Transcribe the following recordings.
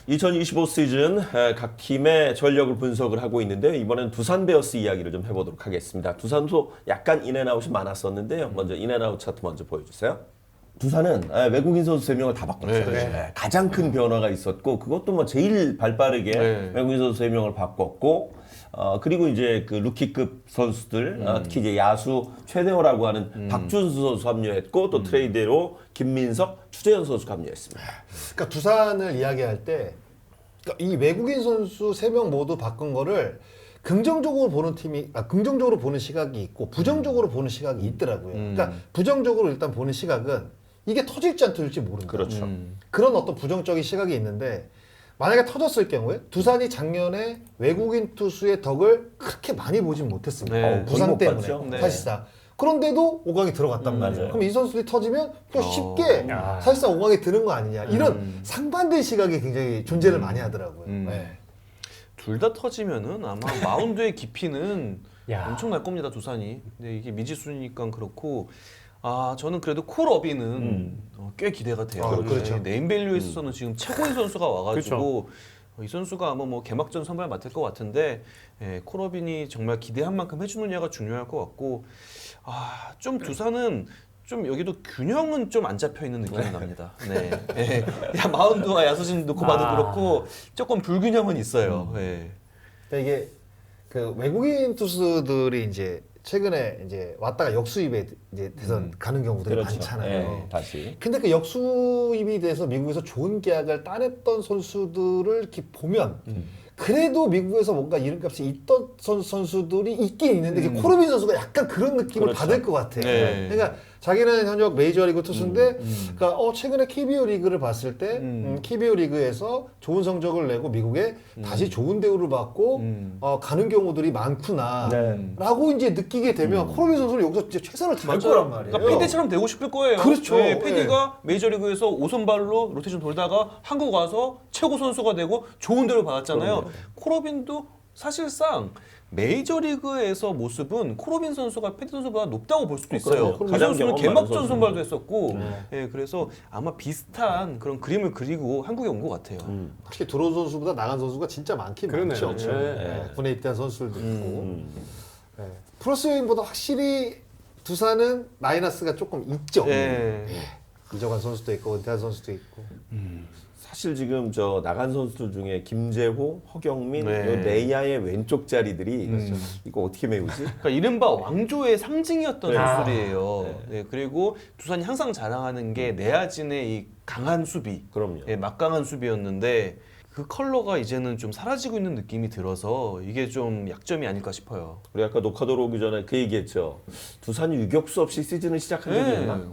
2025 시즌 각 팀의 전력을 분석을 하고 있는데요. 이번엔 두산 베어스 이야기를 좀 해보도록 하겠습니다. 두산도 약간 인앤아웃이 많았었는데요. 먼저 인앤아웃 차트 먼저 보여주세요. 두산은 외국인 선수 3명을 다 바꿨어요. 네. 가장 큰 변화가 있었고 그것도 뭐 제일 발빠르게 외국인 선수 3명을 바꿨고 그리고 이제 그 루키급 선수들 특히 이제 야수 최대호라고 하는 박준수 선수 합류했고 또 트레이드로 김민석, 추재현 선수가 합류했습니다. 그러니까 두산을 이야기할 때 그러니까 이 외국인 선수 3명 모두 바꾼 거를 긍정적으로 보는 팀이 긍정적으로 보는 시각이 있고 부정적으로 보는 시각이 있더라고요. 그러니까 부정적으로 일단 보는 시각은 이게 터질지 안 터질지 모른다. 그렇죠. 그런 어떤 부정적인 시각이 있는데 만약에 터졌을 경우에 두산이 작년에 외국인 투수의 덕을 그렇게 많이 보진 못했습니다. 네. 부상 거의 못 때문에 봤죠. 네. 사실상. 그런데도 5강에 들어갔단 말이에요. 맞아요. 그럼 이 선수들이 터지면 그냥 쉽게 사실상 5강에 드는 거 아니냐. 이런 상반된 시각이 굉장히 존재를 많이 하더라고요. 네. 둘 다 터지면은 아마 마운드의 깊이는 야. 엄청날 겁니다, 두산이. 근데 이게 미지수니까 그렇고 저는 그래도 콜어비는 꽤 기대가 돼요. 그렇죠. 네임밸류에 있어서는 지금 최고의 선수가 와가지고 이 선수가 아마 뭐 개막전 선발 맡을 것 같은데 콜어빈이 정말 기대한 만큼 해주느냐가 중요할 것 같고 좀 두산은 좀 여기도 균형은 좀 안 잡혀 있는 느낌이 납니다. 네. 야, 마운드와 야수진 놓고 봐도 그렇고 조금 불균형은 있어요. 그러니까 이게 그 외국인 투수들이 이제 최근에 이제 왔다가 역수입에 이제 돼서 가는 경우들이 그렇죠. 많잖아요. 네, 다시. 근데 그 역수입이 돼서 미국에서 좋은 계약을 따냈던 선수들을 이렇게 보면 그래도 미국에서 뭔가 이름값이 있던 선수들이 있긴 있는데 이게 코르빈 선수가 약간 그런 느낌을 그렇죠. 받을 것 같아요. 네. 그러니까 자기는 현역 메이저리그 투수인데 그러니까 최근에 KBO 리그를 봤을 때 KBO 리그에서 좋은 성적을 내고 미국에 다시 좋은 대우를 받고 가는 경우들이 많구나 네. 라고 이제 느끼게 되면 코르빈 선수는 여기서 진짜 최선을 다할 거란 말이에요. 그러니까 PD처럼 되고 싶을 거예요. 그렇죠. 네, PD가 메이저리그에서 5선발로 로테이션 돌다가 한국 와서 최고 선수가 되고 좋은 대우를 받았잖아요. 콜어빈도 사실상 메이저리그에서 모습은 콜어빈 선수가 패디 선수보다 높다고 볼 수도 있어요. 그럼요. 그 가장 선수는 경험 개막전 많은 선발도 했었고, 그래서 아마 비슷한 그런 그림을 그리고 한국에 온 것 같아요. 특히 들어온 선수보다 나간 선수가 진짜 많긴 그러네요. 많죠. 네. 군에 입대한 선수들도 있고. 네. 플러스 요인보다 확실히 두산은 마이너스가 조금 있죠. 네. 이정환 선수도 있고 은퇴한 선수도 있고. 사실 지금 저 나간 선수들 중에 김재호, 허경민, 네. 요 내야의 왼쪽 자리들이 이거 어떻게 메우지? 그러니까 이른바 왕조의 상징이었던 네. 선수들이에요. 네, 그리고 두산이 항상 자랑하는 게 내야진의 이 강한 수비, 그럼요. 막강한 수비였는데 그 컬러가 이제는 좀 사라지고 있는 느낌이 들어서 이게 좀 약점이 아닐까 싶어요. 우리 아까 녹화 들어오기 전에 그 얘기했죠. 두산이 유격수 없이 시즌을 시작한 적이 있나?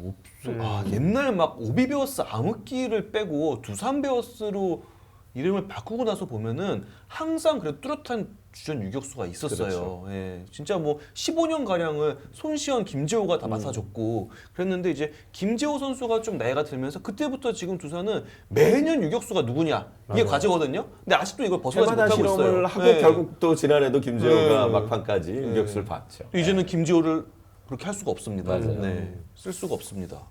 옛날 막 오비베어스 암흑기를 빼고 두산 베어스로 이름을 바꾸고 나서 보면은 항상 그래도 뚜렷한 주전 유격수가 있었어요. 예, 진짜 뭐 15년 가량을 손시현, 김재호가 다 맡아줬고 그랬는데 이제 김재호 선수가 좀 나이가 들면서 그때부터 지금 두산은 매년 유격수가 누구냐 이게 과제거든요. 근데 아직도 이걸 벗어나지 해마다 못하고 있어요. 실험을 하고 예. 결국 또 지난해도 김재호가 막판까지 유격수를 봤죠. 또 이제는 김재호를 그렇게 할 수가 없습니다. 맞아요. 네, 쓸 수가 없습니다.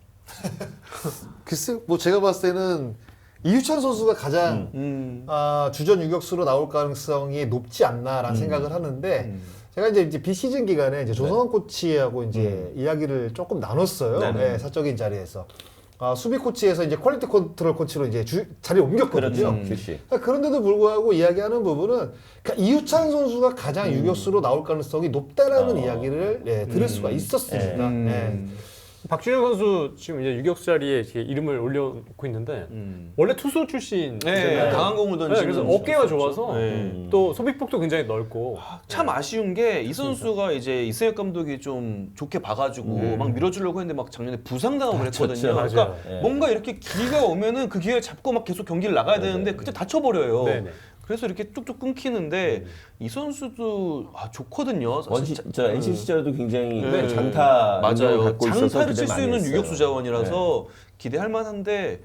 글쎄, 뭐 제가 봤을 때는 이유찬 선수가 가장 주전 유격수로 나올 가능성이 높지 않나라는 생각을 하는데 제가 이제 비시즌 기간에 이제 조성환 코치하고 이제 이야기를 조금 나눴어요. 네네. 네, 사적인 자리에서. 수비 코치에서 이제 퀄리티 컨트롤 코치로 이제 자리 옮겼거든요. 그렇죠. QC. 그런데도 불구하고 이야기하는 부분은 그러니까 이유찬 선수가 가장 유격수로 나올 가능성이 높다라는 이야기를 들을 수가 있었습니다. 네. 박준영 선수 지금 이제 유격수 자리에 이렇게 이름을 올려놓고 있는데 원래 투수 출신이잖아요. 네, 강한 공을 던지는 그래서 어깨가 선수였죠. 좋아서 네. 또 소비폭도 굉장히 넓고 참 아쉬운 게 이 선수가 이제 이승엽 감독이 좀 좋게 봐가지고 막 밀어주려고 했는데 막 작년에 부상당하고 그랬거든요. 다쳤죠. 그러니까 맞아요. 뭔가 이렇게 기회가 오면은 그 기회를 잡고 막 계속 경기를 나가야 되는데 그때 다쳐버려요. 네네. 그래서 이렇게 뚝뚝 끊기는데 이 선수도 좋거든요. 사실 NC 시절에도 굉장히 네. 장타 능력을 맞아요. 갖고 있어서 장타를 칠 기대 수 많이 있는 했어요. 유격수 자원이라서 기대할 만한데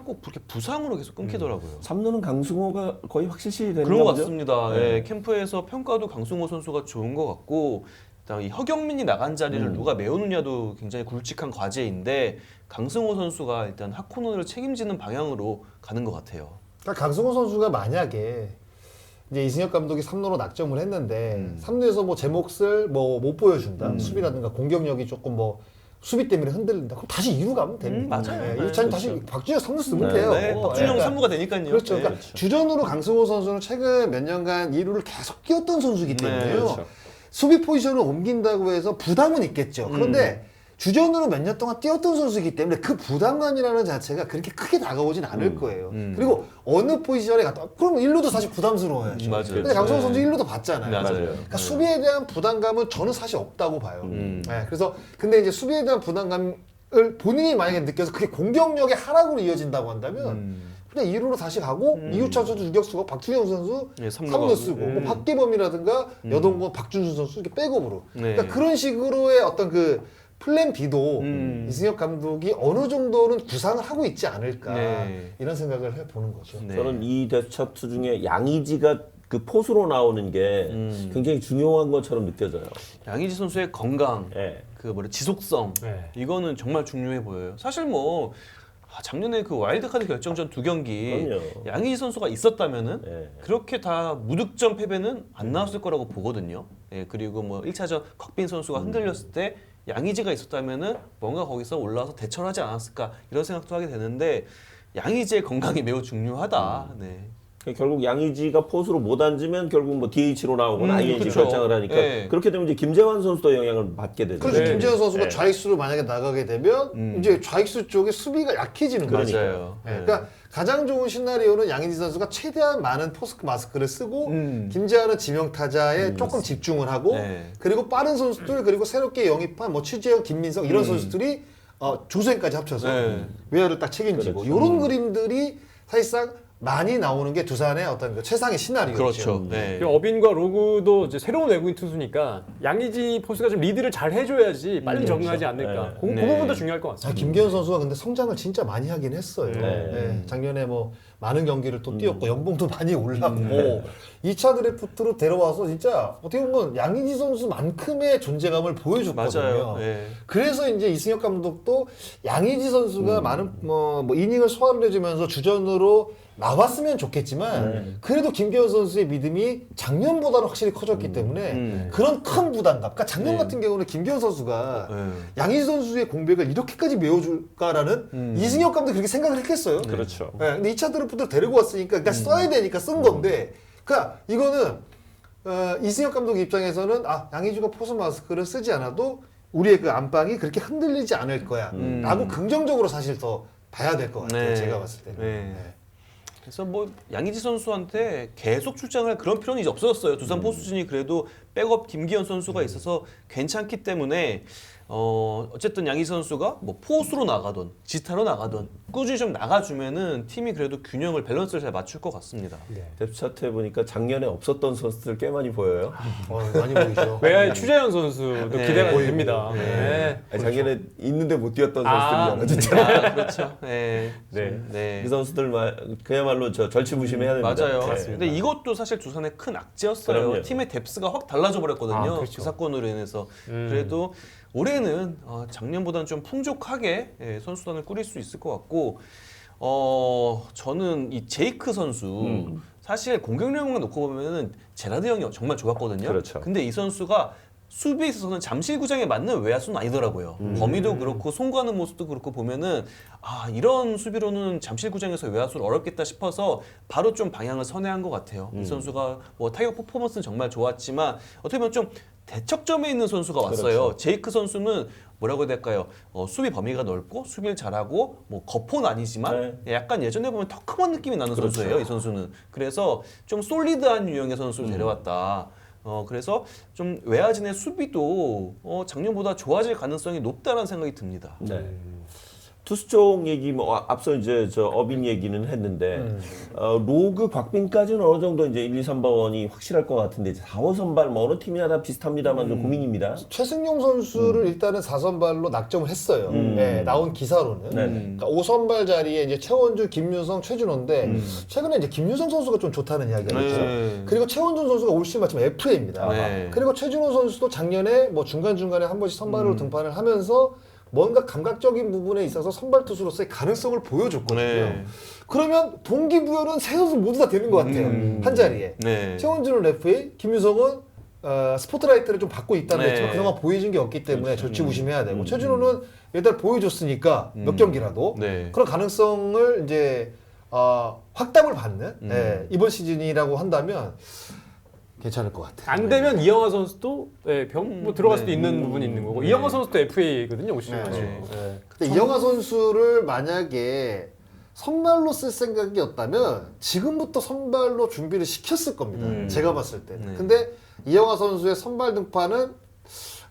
꼭 그렇게 부상으로 계속 끊기더라고요. 3루는 강승호가 거의 확실시 되는 그런 것 거죠? 같습니다. 네. 예, 캠프에서 평가도 강승호 선수가 좋은 것 같고 그다음 이 허경민이 나간 자리를 누가 메우느냐도 굉장히 굵직한 과제인데 강승호 선수가 일단 하코너를 책임지는 방향으로 가는 것 같아요. 그러니까 강승호 선수가 만약에 이제 이승엽 감독이 3루로 낙점을 했는데 3루에서 뭐 제 몫을 뭐 못 보여준다. 수비라든가 공격력이 조금 뭐 수비 때문에 흔들린다. 그럼 다시 2루 가면 됩니다. 맞아요. 네, 이루찬 다시 박준영 3루 쓰면 돼요. 네, 박준영 네. 3루가 되니까요. 그렇죠. 네. 그러니까 주전으로 강승호 선수는 최근 몇 년간 2루를 계속 뛰었던 선수이기 때문에요. 그렇죠. 수비 포지션을 옮긴다고 해서 부담은 있겠죠. 그런데 주전으로 몇 년 동안 뛰었던 선수이기 때문에 그 부담감이라는 자체가 그렇게 크게 다가오진 않을 거예요. 그리고 어느 포지션에 갔다 그럼 1루도 사실 부담스러워야죠. 맞아요. 근데 강성호 선수 네. 1루도 봤잖아요. 맞아요. 그러니까 수비에 대한 부담감은 저는 사실 없다고 봐요. 네, 그래서 근데 이제 수비에 대한 부담감을 본인이 만약에 느껴서 그게 공격력의 하락으로 이어진다고 한다면 그냥 2루로 다시 가고 이유찬 선수 유격수고 박준영 선수 네, 3루 3루 쓰고 뭐 박기범이라든가 여동건 박준수 선수 이렇게 백업으로 네. 그러니까 그런 식으로의 어떤 그 플랜 B도 이승엽 감독이 어느 정도는 구상을 하고 있지 않을까 네. 이런 생각을 해보는 거죠. 네. 저는 이 데스차트 중에 양의지가 그 포수로 나오는 게 굉장히 중요한 것처럼 느껴져요. 양의지 선수의 건강, 예. 그 지속성, 네. 이거는 정말 중요해 보여요. 사실 뭐 작년에 그 와일드카드 결정전 2경기 그럼요. 양의지 선수가 있었다면은 네. 그렇게 다 무득점 패배는 안 나왔을 거라고 보거든요. 예, 그리고 뭐 1차전 곽빈 선수가 흔들렸을 때 양의지가 있었다면은 뭔가 거기서 올라와서 대처를 하지 않았을까 이런 생각도 하게 되는데 양의지의 건강이 매우 중요하다. 네. 결국 양의지가 포수로 못 앉으면 결국 뭐 DH로 나오거나 ING 그쵸. 결정을 하니까 네. 그렇게 되면 이제 김재환 선수도 영향을 받게 되죠. 그래서 네. 김재현 선수가 네. 좌익수로 만약에 나가게 되면 이제 좌익수 쪽에 수비가 약해지는 거죠. 맞아요. 네, 그러니까 가장 좋은 시나리오는 양의지 선수가 최대한 많은 포스크 마스크를 쓰고 김재환은 지명타자에 조금 집중을 하고 네. 그리고 빠른 선수들 그리고 새롭게 영입한 뭐 최재형, 김민석 이런 선수들이 조수행까지 합쳐서 네. 외야를 딱 책임지고 그렇죠. 이런 그림들이 사실상 많이 나오는 게 두산의 어떤 그 최상의 시나리오죠. 그렇죠. 네. 그리고 어빈과 로그도 이제 새로운 외국인 투수니까 양의지 포수가 좀 리드를 잘 해줘야지 빨리 적응하지 않을까. 그 네. 부분도 중요할 것 아, 같습니다. 김기현 선수가 근데 성장을 진짜 많이 하긴 했어요. 네. 네, 작년에 뭐 많은 경기를 또 뛰었고 연봉도 많이 올랐고 2차 드래프트로 데려와서 진짜 어떻게 보면 양의지 선수만큼의 존재감을 보여줬거든요. 맞아요. 네. 그래서 이제 이승엽 감독도 양의지 선수가 많은 뭐 이닝을 소화를 해주면서 주전으로 나왔으면 좋겠지만 그래도 김기현 선수의 믿음이 작년보다는 확실히 커졌기 때문에 그런 큰 부담감. 그러니까 작년 같은 경우는 김기현 선수가 양의지 선수의 공백을 이렇게까지 메워줄까라는 이승엽 감독이 그렇게 생각을 했겠어요. 그렇죠. 네, 근데 2차 드래프트를 데리고 왔으니까 그러니까 써야 되니까 쓴 건데 그러니까 이거는 이승엽 감독 입장에서는 양의지가 포수 마스크를 쓰지 않아도 우리의 그 안방이 그렇게 흔들리지 않을 거야 라고 긍정적으로 사실 더 봐야 될 것 같아요. 네. 제가 봤을 때는. 네. 네. 그래서 뭐 양의지 선수한테 계속 출장할 그런 필요는 이제 없어졌어요. 두산 포수진이 그래도 백업 김기현 선수가 있어서 괜찮기 때문에 어쨌든 양의지 선수가 뭐 포수로 나가던 지타로 나가던 꾸준히 좀 나가주면은 팀이 그래도 균형을 밸런스를 잘 맞출 것 같습니다. 데프차트에 보니까 작년에 없었던 선수들 꽤 많이 보여요. 많이 보이죠. 외야의 추재현 선수도 네. 기대가 보이고. 됩니다. 네. 아니, 작년에 있는데 못 뛰었던 아, 선수들이잖아요. 진짜. 그렇죠. 네. 네. 네. 이 선수들 그야말로 절치부심해야 됩니다. 맞아요. 네. 근데 이것도 사실 두산의 큰 악재였어요. 그럼요. 팀의 뎁스가 확 달라져 버렸거든요. 아, 그렇죠. 그 사건으로 인해서. 그래도 올해는 작년보다는 좀 풍족하게 선수단을 꾸릴 수 있을 것 같고 저는 이 제이크 선수 사실 공격력만 놓고 보면은 제라드 형이 정말 좋았거든요. 그렇죠. 근데 이 선수가 수비에 있어서는 잠실구장에 맞는 외야수는 아니더라고요. 범위도 그렇고 송구하는 모습도 그렇고 보면은 이런 수비로는 잠실구장에서 외야수를 어렵겠다 싶어서 바로 좀 방향을 선회한 것 같아요. 이 선수가 뭐 타격 퍼포먼스는 정말 좋았지만 어떻게 보면 좀 대척점에 있는 선수가 왔어요. 그렇죠. 제이크 선수는 뭐라고 해야 될까요? 수비 범위가 넓고 수비를 잘하고 뭐 거포는 아니지만 약간 예전에 보면 터크먼 느낌이 나는 그렇죠. 선수예요. 이 선수는. 그래서 좀 솔리드한 유형의 선수를 데려왔다. 그래서 좀 외야진의 수비도 작년보다 좋아질 가능성이 높다는 생각이 듭니다. 네. 투수 쪽 얘기 뭐 앞서 이제 저 어빈 얘기는 했는데 로그 곽빈까지는 어느 정도 이제 1, 2, 3번이 확실할 것 같은데 이제 4번 선발 뭐 어느 팀이나 다 비슷합니다만 좀 고민입니다. 최승용 선수를 일단은 4선발로 낙점을 했어요. 네, 나온 기사로는. 그러니까 5선발 자리에 이제 최원주, 김유성, 최준호인데 최근에 이제 김유성 선수가 좀 좋다는 이야기가 있죠. 그리고 최원준 선수가 올 시즌 마침 FA입니다. 네. 그리고 최준호 선수도 작년에 뭐 중간중간에 한 번씩 선발으로 등판을 하면서 뭔가 감각적인 부분에 있어서 선발 투수로서의 가능성을 보여줬거든요. 네. 그러면 동기부여는 세 선수 모두 다 되는 것 같아요. 한 자리에. 네. 최원준은 레프에, 김유성은 스포트라이트를 좀 받고 있다는 네. 했지만 그동안 보여준 게 없기 때문에 절치부심해야 되고 최준호는 일단 보여줬으니까 몇 경기라도 네. 그런 가능성을 이제 확답을 받는 이번 시즌이라고 한다면 괜찮을 것 같아요. 안 되면 이영하 선수도 뭐 들어갈 수도 네. 있는 부분이 있는 거고 이영하 선수도 FA거든요, 올 시즌. 네. 근데 이영하 선수를 만약에 선발로 쓸 생각이었다면 지금부터 선발로 준비를 시켰을 겁니다. 제가 봤을 때는. 네. 근데 이영하 선수의 선발 등판은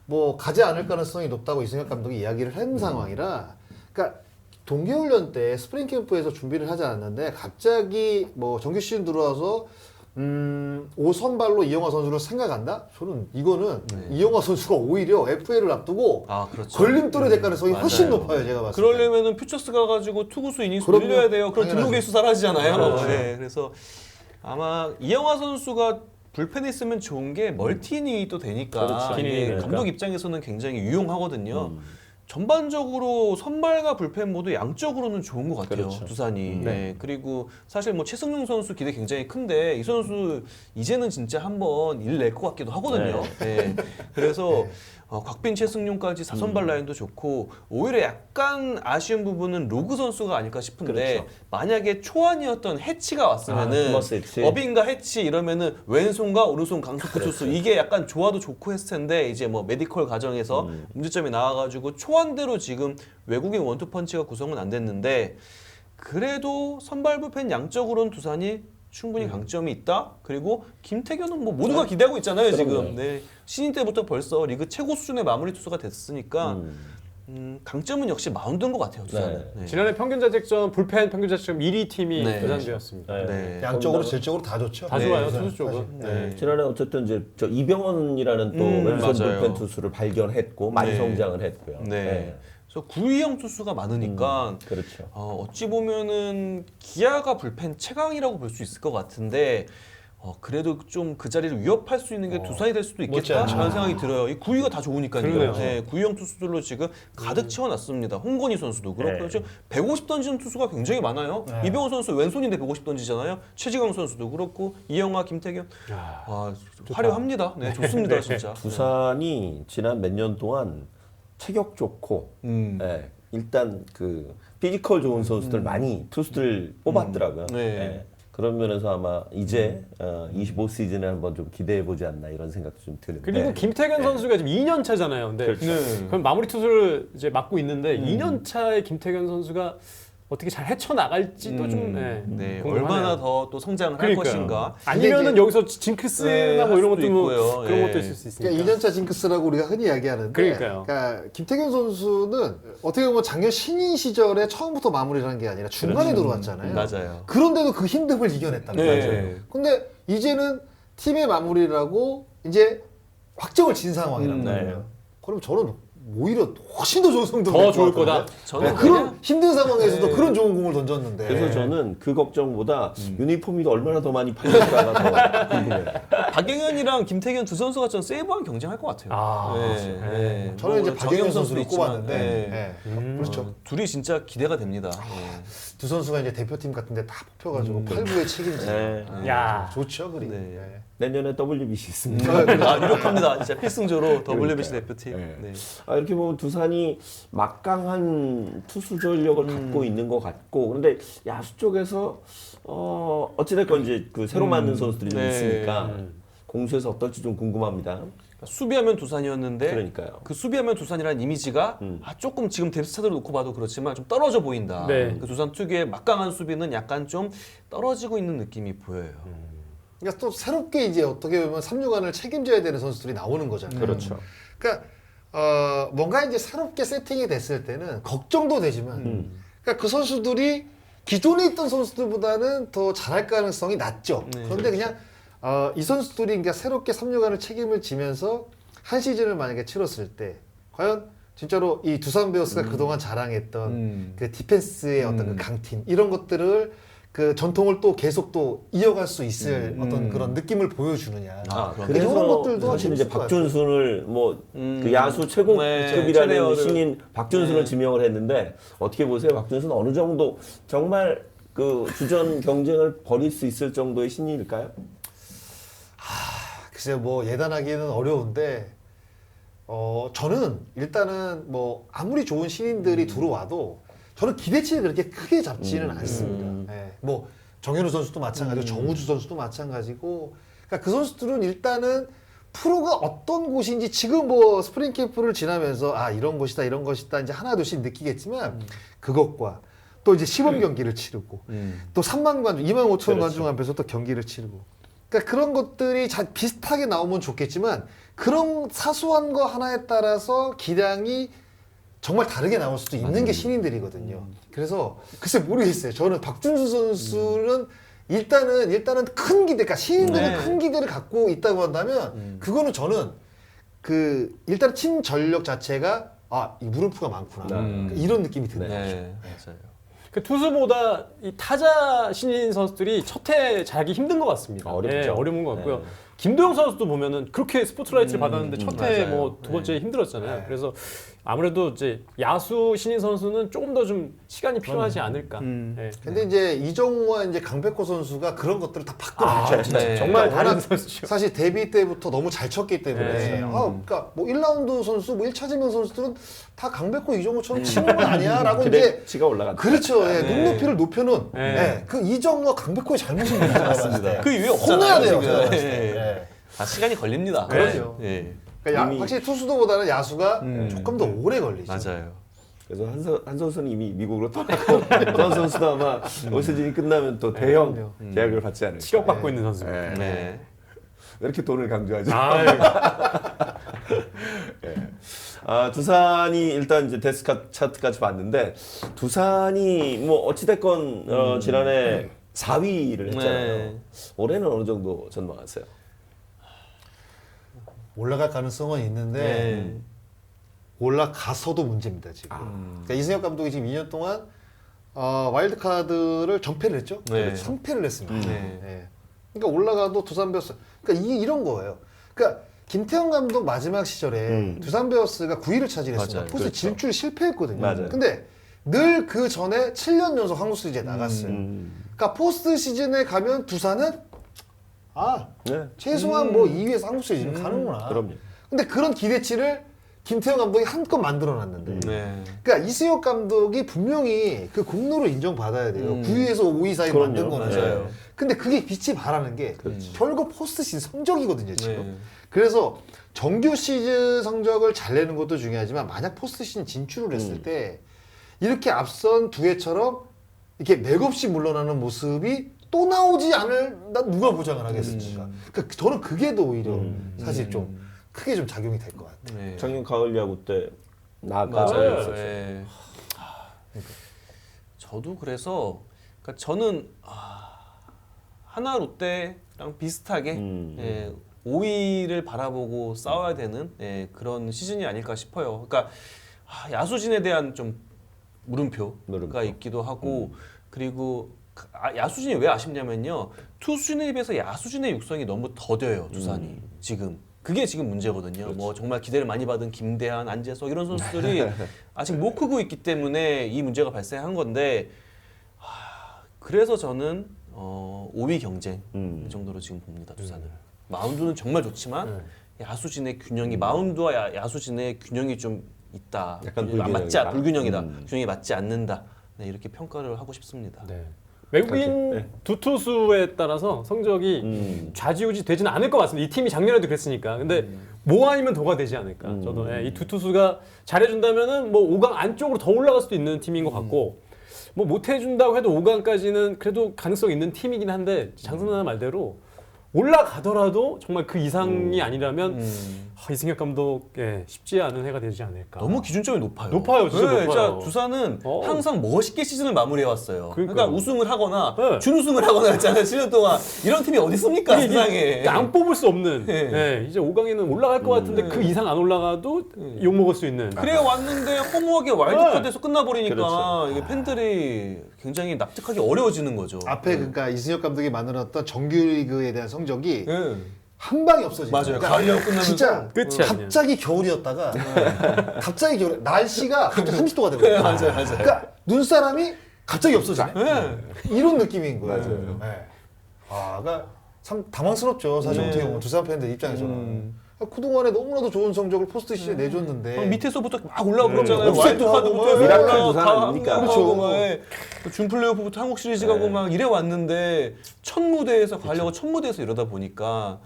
뭐 가지 않을 가능성이 높다고 이승엽 감독이 이야기를 한 상황이라 그러니까 동계훈련 때 스프링 캠프에서 준비를 하지 않았는데 갑자기 뭐 정규 시즌 들어와서 5선발로 이영하 선수를 생각한다? 저는 이거는 이영하 선수가 오히려 FA를 앞두고 그렇죠. 걸림돌이 될 가능성이 훨씬 맞아요. 높아요, 제가 봤을 때. 그러려면은 퓨처스 가가지고 투구수 이닝수 그럼요. 늘려야 돼요. 그럼 당연하죠. 등록일수 사라지잖아요. 그렇죠. 네, 그래서 아마 이영하 선수가 불펜에 있으면 좋은 게 멀티닝이 또 되니까 그렇죠. 이게 그러니까. 감독 입장에서는 굉장히 유용하거든요. 전반적으로 선발과 불펜 모두 양적으로는 좋은 것 같아요. 그렇죠. 두산이. 네. 그리고 사실 뭐 최승용 선수 기대 굉장히 큰데 이 선수 이제는 진짜 한번 일 낼 것 같기도 하거든요. 네. 그래서 곽빈, 최승용까지 4선발 라인도 좋고 오히려 약간 아쉬운 부분은 로그 선수가 아닐까 싶은데 그렇죠. 만약에 초안이었던 해치가 왔으면은 토마스 해치. 어빈과 해치 이러면은 왼손과 오른손 강속구 투수 이게 약간 좋아도 좋고 했을 텐데 이제 뭐 메디컬 과정에서 문제점이 나와가지고 초안대로 지금 외국인 원투펀치가 구성은 안 됐는데 그래도 선발 불펜 양적으로는 두산이 충분히 강점이 있다. 그리고 김태균은 뭐 모두가 기대하고 있잖아요 지금. 네. 신인 때부터 벌써 리그 최고 수준의 마무리 투수가 됐으니까 강점은 역시 마운드인 것 같아요 두산은. 네. 지난해 평균 자책점 불펜 평균 자책점 1위 팀이 네. 두산되었습니다. 네. 네. 양적으로 질적으로 다 좋죠. 다 네, 좋아요, 사실. 투수 쪽은. 네. 지난해 어쨌든 이제 저 이병헌이라는 또 왼손 맞아요. 불펜 투수를 발견했고 많이 네. 성장을 했고요. 네. 그래서 구위형 투수가 많으니까 그렇죠. 어찌 보면은 기아가 불펜 최강이라고 볼 수 있을 것 같은데 그래도 좀 그 자리를 위협할 수 있는 게 두산이 될 수도 못지 있겠다 않죠. 라는 생각이 들어요. 이 구위가 다 좋으니까요. 그러네요. 네, 구위형 투수들로 지금 가득 채워놨습니다. 홍건희 선수도 그렇고 네. 지금 150 던지는 투수가 굉장히 많아요. 네. 이병헌 선수 왼손인데 150 던지잖아요. 최지강 선수도 그렇고 이영하, 김태균 화려합니다. 네, 좋습니다 진짜. 두산이 지난 몇 년 동안 체격 좋고 예, 일단 그 피지컬 좋은 선수들 많이 투수들 뽑았더라고요. 네. 예, 그런 면에서 아마 이제 25 시즌에 한번 좀 기대해 보지 않나 이런 생각도 좀 드는데. 그리고 김태균 선수가 지금 2년 차잖아요. 근데 그렇죠. 네. 그럼 마무리 투수를 이제 맡고 있는데 2년 차에 김태균 선수가 어떻게 잘 헤쳐나갈지도 좀 네, 궁금하네요. 얼마나 더 또 성장을 할 그러니까요. 것인가. 아니면은 이제- 여기서 징크스나 네, 뭐 이런 할 것도 수도 뭐 있고요. 그런 예. 것도 있을 수 있으니까. 그러니까 2년차 징크스라고 우리가 흔히 이야기하는데 그러니까요. 그러니까 김태균 선수는 어떻게 보면 작년 신인 시절에 처음부터 마무리를 한 게 아니라 중간에 들어왔잖아요. 맞아요. 그런데도 그 힘듦을 이겨냈단 네. 말이죠. 근데 이제는 팀의 마무리라고 이제 확정을 진 상황이란 네. 말이에요. 그럼 저는 오히려 훨씬 더 좋은 성적을 더 낼 좋을 것 같은데? 거다. 저는 네, 그런 힘든 상황에서도 네. 그런 좋은 공을 던졌는데 그래서 저는 그 걱정보다 유니폼이 얼마나 더 많이 팔릴까가 더 궁금해요. 박경현이랑 김태균 두 선수가 전 세이브왕 경쟁할 것 같아요. 아, 네, 네. 저는 이제 뭐 박경현 정현 선수를 있지만, 꼽았는데 네. 그렇죠. 둘이 진짜 기대가 됩니다. 네. 두 선수가 이제 대표팀 같은데 다 뽑혀가지고 8부에 책임지. 네. 야. 좋죠, 그리. 네. 네. 내년에 WBC 있습니다. 유력합니다. 진짜 필승조로 WBC 대표팀. 네. 네. 이렇게 보면 두산이 막강한 투수 전력을 갖고 있는 것 같고, 그런데 야수 쪽에서 어찌됐건 이제 그 새로 만든 선수들이 좀 네. 있으니까 공수에서 어떨지 좀 궁금합니다. 수비하면 두산이었는데 그러니까요. 그 수비하면 두산이라는 이미지가 조금 지금 뎁스차트를 놓고 봐도 그렇지만 좀 떨어져 보인다. 네. 그 두산 특유의 막강한 수비는 약간 좀 떨어지고 있는 느낌이 보여요. 그러니까 또 새롭게 이제 어떻게 보면 3루간을 책임져야 되는 선수들이 나오는 거잖아요. 그렇죠. 그러니까 뭔가 이제 새롭게 세팅이 됐을 때는 걱정도 되지만, 그러니까 그 선수들이 기존에 있던 선수들보다는 더 잘할 가능성이 낮죠. 네, 그런데 그냥 이 선수들이 그러니까 새롭게 3루간을 책임을 지면서 한 시즌을 만약에 치렀을 때 과연 진짜로 이 두산 베어스가 그동안 자랑했던 그 디펜스의 어떤 그 강팀 이런 것들을 그 전통을 또 계속 또 이어갈 수 있을 어떤 그런 느낌을 보여주느냐. 그럼. 이런 것들도 사실 이제 재밌을 것 박준순을 뭐 그 야수 네, 최고급이라는 최대어를. 신인 박준순을 지명을 했는데 어떻게 보세요? 박준순 어느 정도 정말 그 주전 경쟁을 벌일 수 있을 정도의 신인일까요? 글쎄요, 뭐 예단하기는 어려운데, 저는 일단은 뭐 아무리 좋은 신인들이 들어와도 저는 기대치를 그렇게 크게 잡지는 않습니다. 예, 뭐 정현우 선수도 마찬가지고 정우주 선수도 마찬가지고, 그러니까 그 선수들은 일단은 프로가 어떤 곳인지 지금 뭐 스프링 캠프를 지나면서 아 이런 곳이다 이런 것이다 이제 하나둘씩 느끼겠지만 그것과 또 이제 시범 경기를 치르고 또 3만 관중, 2만 5천 그렇죠. 관중 앞에서 또 경기를 치르고 그러니까 그런 것들이 비슷하게 나오면 좋겠지만 그런 사소한 거 하나에 따라서 기량이 정말 다르게 나올 수도 있는 게 신인들이거든요. 그래서 글쎄 모르겠어요. 저는 박준수 선수는 일단은 큰 기대, 그러니까 신인들은 네. 큰 기대를 갖고 있다고 한다면 그거는 저는 그 일단 팀 전력 자체가 이 물음표가 많구나 그러니까 이런 느낌이 드는 거죠. 네, 맞아요. 그 투수보다 이 타자 신인 선수들이 첫해 잘하기 힘든 것 같습니다. 어렵죠. 예, 어려운 것 같고요. 네. 김도영 선수도 보면은 그렇게 스포트라이트를 받았는데 첫해 맞아요. 뭐 두 번째 힘들었잖아요. 네. 그래서 아무래도 이제 야수 신인 선수는 조금 더 좀 시간이 필요하지 않을까. 예. 근데 이제 이정우와 이제 강백호 선수가 그런 것들을 다 바꿔놨죠. 네. 정말 그러니까 다른 워낙 선수죠. 사실 데뷔 때부터 너무 잘 쳤기 때문에 네. 그러니까 뭐 1라운드 선수, 뭐 1차 지명 선수들은 다 강백호, 이정우처럼 치는 건 아니야라고 이제 기대치가 올라갔다. 그렇죠. 예, 눈높이를 높여놓은 네. 예, 그 이정우와 강백호의 잘못인 거죠. 맞습니다. 그 이후에 혼내야 없잖아요, 돼요. 지금. 제가 봤을 때. 예. 예. 시간이 걸립니다. 그럼요. 예. 그러니까 이미- 확실히 투수도보다는 야수가 조금 더 오래 걸리죠. 맞아요. 그래서 한 선수는 이미 미국으로 떠났고 전 선수도 아마 올 시즌이 끝나면 또 대형 그럼요. 계약을 받지 않을까. 7억 받고 있는 선수. 네. 네. 왜 이렇게 돈을 강조하지? 아유, 두산이 일단 이제 데스카 차트까지 봤는데 두산이 뭐 어찌됐건 지난해 4위를 했잖아요. 네. 올해는 어느 정도 전망하세요? 올라갈 가능성은 있는데 네. 올라가서도 문제입니다 지금. 그러니까 이승엽 감독이 지금 2년 동안 와일드 카드를 전패를 했죠. 네. 3패를 했습니다. 네. 네. 그러니까 올라가도 두산 베어스. 그러니까 이런 거예요. 그러니까 김태형 감독 마지막 시절에 두산 베어스가 9위를 차지했습니다. 맞아요. 포스트 그렇죠. 진출 실패했거든요. 맞아요. 근데 늘 그 전에 7년 연속 한국 시리즈에 나갔어요. 그러니까 포스트 시즌에 가면 두산은 네. 최소한 뭐 2위에서 한국 시리즈는 가는구나. 그럼요. 근데 그런 기대치를 김태형 감독이 한껏 만들어놨는데, 네. 그러니까 이승엽 감독이 분명히 그 공로를 인정받아야 돼요. 9위에서 5위 사이 그럼요. 만든 거는. 맞아요. 근데 그게 빛이 발하는 게 결국 포스트 시즌 성적이거든요, 지금. 네. 그래서 정규 시즌 성적을 잘 내는 것도 중요하지만 만약 포스트 시즌 진출을 했을 때 이렇게 앞선 두 해처럼 이렇게 맥없이 물러나는 모습이 또 나오지 않을 누가 보장을 하겠습니까? 그러니까 저는 그게 더 오히려 사실 좀 크게 좀 작용이 될 것 같아요. 네. 작년 가을 야구 때 맞아요. 나가서 네. 저도 그래서 그러니까 저는 하나 롯데랑 비슷하게 5위를 바라보고 싸워야 되는 그런 시즌이 아닐까 싶어요. 그러니까 야수진에 대한 좀 물음표가 있기도 하고 그리고 야수진이 왜 아쉽냐면요. 투수진에 비해서 야수진의 육성이 너무 더뎌요. 두산이 지금. 그게 지금 문제거든요. 뭐 정말 기대를 많이 받은 김대한, 안재석 이런 선수들이 아직 못 크고 있기 때문에 이 문제가 발생한 건데 그래서 저는 5위 경쟁 이 정도로 지금 봅니다. 두산을. 마운드는 정말 좋지만 야수진의 균형이 마운드와 야수진의 균형이 좀 있다. 약간 불균형이다. 균형이 맞지 않는다. 네, 이렇게 평가를 하고 싶습니다. 네. 외국인 네. 두 투수에 따라서 성적이 좌지우지 되지는 않을 것 같습니다. 이 팀이 작년에도 그랬으니까. 근데 뭐 아니면 도가 되지 않을까. 저도 이 두 투수가 잘해준다면은 뭐 5강 안쪽으로 더 올라갈 수도 있는 팀인 것 같고 뭐 못해준다고 해도 5강까지는 그래도 가능성 있는 팀이긴 한데 장승나 말대로 올라가더라도 정말 그 이상이 아니라면 이승엽 감독 쉽지 않은 해가 되지 않을까. 너무 기준점이 높아요. 높아요, 진짜 높아요. 진짜 두산은 항상 멋있게 시즌을 마무리해왔어요. 그러니까 그러니까요. 우승을 하거나 네. 준우승을 하거나 했잖아요. 7년 동안. 이런 팀이 어디 있습니까, 이게 세상에. 안 뽑을 수 없는. 네. 이제 5강에는 올라갈 것 같은데 그 이상 안 올라가도 욕 먹을 수 있는. 그래 왔는데 허무하게 와일드카드에서 끝나버리니까 그렇죠. 이게 팬들이 굉장히 납득하기 어려워지는 거죠. 앞에 그러니까 이승엽 감독이 만들었던 정규리그에 대한 성적이 네. 한 방에 없어지는 맞아요. 거예요. 가을야구 끝나면서 진짜 끝이 갑자기 겨울이었다가 갑자기 겨울 날씨가 갑자기 30도가 되고 네, 맞아요. 그러니까 눈사람이 갑자기 없어지네. 네. 이런 느낌인 거예요. 맞아요. 네. 그러니까 참 당황스럽죠. 사실 네. 어떻게 보면 두산 팬들 입장에서는. 그동안에 너무나도 좋은 성적을 포스트 시즌에 내줬는데 밑에서부터 막 올라오고 있잖아요. 업셋도 하고 와일드카드부터 미라클 두산 아닙니까? 그렇죠. 준 플레이오프부터 한국 시리즈 가고 막 이래 왔는데 첫 무대에서 가려고 첫 무대에서 이러다 보니까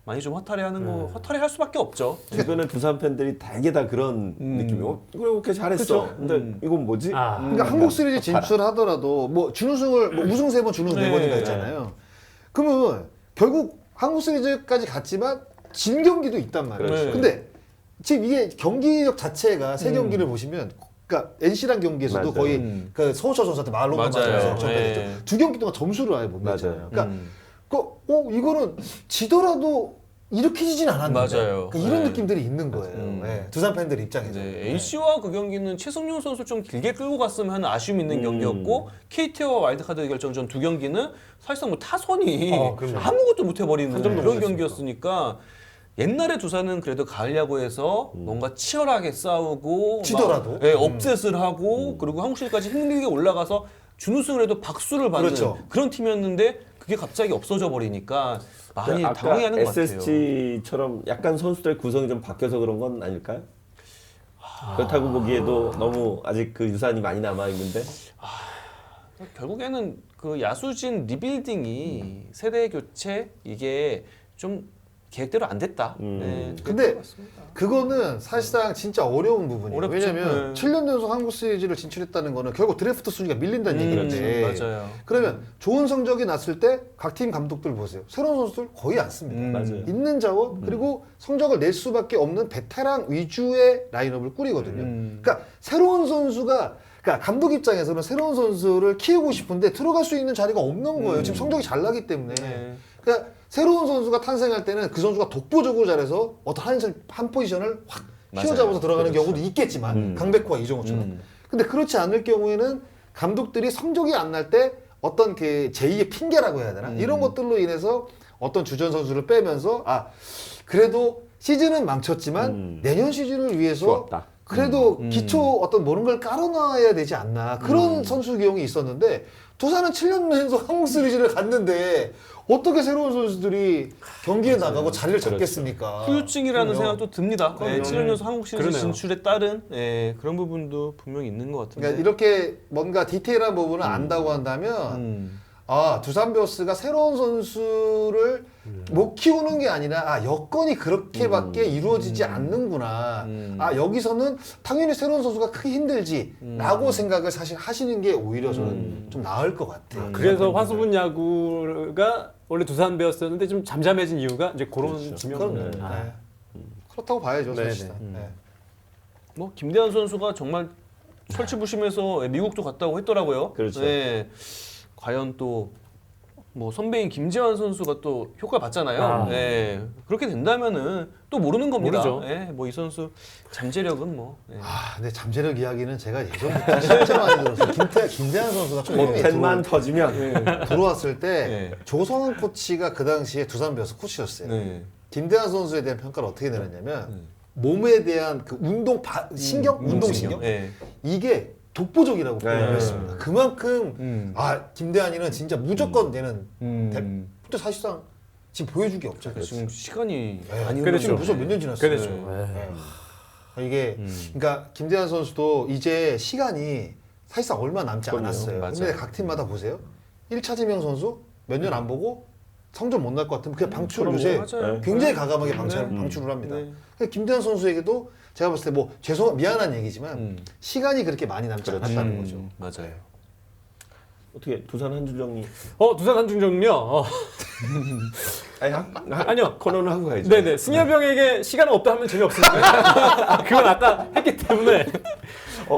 많이 좀 허탈해할 수밖에 없죠. 주변에 두산 팬들이 되게 다 그런 느낌이고 그래 오케이 잘했어. 근데 이건 뭐지? 그러니까 한국 시리즈 진출하더라도 뭐 준우승을 뭐 우승 3번 준우승 4번인가 했잖아요. 그러면 결국 한국 시리즈까지 갔지만 진 경기도 있단 말이에요. 그렇죠. 근데 지금 이게 경기력 자체가 세 경기를 보시면 그러니까 NC랑 경기에서도 맞아요. 거의 그 서우철 선수한테 말로 맞아요. 맞아서 네. 두 경기 동안 점수를 아예 못 맞아요. 냈잖아요. 그러니까 이거는 지더라도 이렇게 지진 않았는데 맞아요. 그러니까 이런 네. 느낌들이 있는 거예요. 네. 두산 팬들 입장에서. 네, NC와 그 경기는 최승용 선수 좀 길게 끌고 갔으면 하는 아쉬움이 있는 경기였고 KT와 와일드카드 결정전 두 경기는 사실상 뭐 타선이 그럼요. 아무것도 못 해버리는 한 점도 그런 못 경기였으니까 옛날에 두산은 그래도 가을 야구에서 뭔가 치열하게 싸우고 지더라도? 막, 업셋을 하고 그리고 한국 시리즈까지 힘들게 올라가서 준우승을 해도 박수를 받는 그렇죠. 그런 팀이었는데 그게 갑자기 없어져 버리니까 많이 아까 당황해하는 것 같아요. SSG처럼 약간 선수들의 구성이 좀 바뀌어서 그런 건 아닐까요? 그렇다고 보기에도 너무 아직 그 유산이 많이 남아 있는데 결국에는 그 야수진 리빌딩이 세대 교체 이게 좀 계획대로 안 됐다. 네, 근데 그거는 사실상 진짜 어려운 부분이에요. 어렵죠. 왜냐면 네. 7년 연속 한국 시리즈를 진출했다는 거는 결국 드래프트 순위가 밀린다는 얘기인데 맞아요. 그러면 좋은 성적이 났을 때 각 팀 감독들 보세요. 새로운 선수들 거의 안 씁니다. 맞아요. 있는 자원 그리고 성적을 낼 수밖에 없는 베테랑 위주의 라인업을 꾸리거든요. 그러니까 새로운 선수가 그러니까 감독 입장에서는 새로운 선수를 키우고 싶은데 들어갈 수 있는 자리가 없는 거예요. 지금 성적이 잘 나기 때문에. 네. 그러니까 새로운 선수가 탄생할 때는 그 선수가 독보적으로 잘해서 어떤 한 포지션을 확 휘어잡아서 맞아요. 들어가는 경우도 있겠지만 강백호와 이정호처럼. 근데 그렇지 않을 경우에는 감독들이 성적이 안 날 때 어떤 그 제2의 핑계라고 해야 되나? 이런 것들로 인해서 어떤 주전 선수를 빼면서 그래도 시즌은 망쳤지만 내년 시즌을 위해서 좋았다. 그래도 기초 어떤 모르는 걸 깔아놔야 되지 않나 그런 선수 기용이 있었는데 두산은 7년 연속 한국 시리즈를 갔는데 어떻게 새로운 선수들이 경기에 나가고 자리를 잡겠습니까? 후유증이라는 그럼요. 생각도 듭니다. 네, 7년 연속 한국 시리즈 그러네요. 진출에 따른 그런 부분도 분명히 있는 것 같은데. 그러니까 이렇게 뭔가 디테일한 부분을 안다고 한다면 두산 베어스가 새로운 선수를 못 키우는 게 아니라 여건이 그렇게밖에 이루어지지 않는구나. 여기서는 당연히 새로운 선수가 크게 힘들지라고 생각을 사실 하시는 게 오히려 저는 좀 나을 것 같아요. 그래서 화수분 야구가 원래 두산 베어스였는데 좀 잠잠해진 이유가 이제 그런 지명. 그럼요. 네. 그렇다고 봐야죠, 네네. 사실상. 네. 뭐 김대한 선수가 정말 철치부심해서 미국도 갔다고 했더라고요. 그렇죠. 네. 과연 또 뭐 선배인 김재환 선수가 또 효과 봤잖아요. 네. 그렇게 된다면은 또 모르는 겁니다. 모르죠. 네. 뭐 이 선수 잠재력은 뭐. 네. 근데 잠재력 이야기는 제가 예전부터 진짜 많이 들었어요. 김대한 선수가 처음에 팬만 터지면 들어왔을 때 네. 조성은 코치가 그 당시에 두산 베어스 코치였어요. 네. 김대한 선수에 대한 평가를 어떻게 내렸냐면 몸에 대한 그 운동 신경 네. 이게 독보적이라고 네. 표현했습니다. 그만큼 김대한이는 진짜 무조건 얘는 근데 사실상 지금 보여줄 게 없잖아요. 지금 시간이 네. 많이 근데 지금 흘렀죠. 벌써 몇 년 지났어요. 그렇죠. 네. 이게 그러니까 김대한 선수도 이제 시간이 사실상 얼마 남지 그럼요. 않았어요. 맞아요. 근데 각 팀마다 보세요. 1차 지명 선수 몇 년 안 보고 성적 못 날 것 같으면 그냥 방출을 요새 맞아요. 굉장히 가감하게 방출을 합니다. 그러니까 김대한 선수에게도 제가 봤을 때 뭐 미안한 얘기지만 시간이 그렇게 많이 남지 않았다는 거죠. 맞아요. 어떻게 두산 한준정이 두산 한중정요. 아니요. 코너는 하고 가야죠. 네네. 승엽이 형에게 시간은 없다 하면 재미없으니까. 그건 아까 했기 때문에.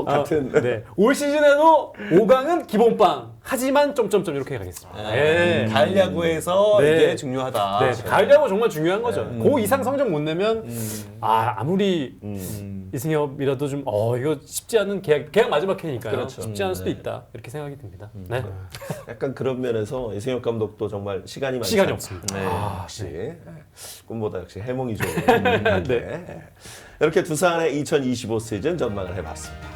같은. 네. 올 시즌에도 5강은 기본빵. 하지만 점점점 이렇게 가겠습니다. 예. 가을 야구에서 네. 이게 중요하다. 네. 가을 야구 정말 중요한 거죠. 그 이상 성적 못 내면 아무리 이승엽이라도 좀 이거 쉽지 않은 계약 마지막 해니까요. 그렇죠. 쉽지 않을 수도 있다. 이렇게 생각이 듭니다. 네. 약간 그런 면에서 이승엽 감독도 정말 시간이 많지 시간이 않습니다. 없습니다. 역시 꿈보다 역시 해몽이 좋은. 네. 이렇게 두산의 2025 시즌 전망을 해봤습니다.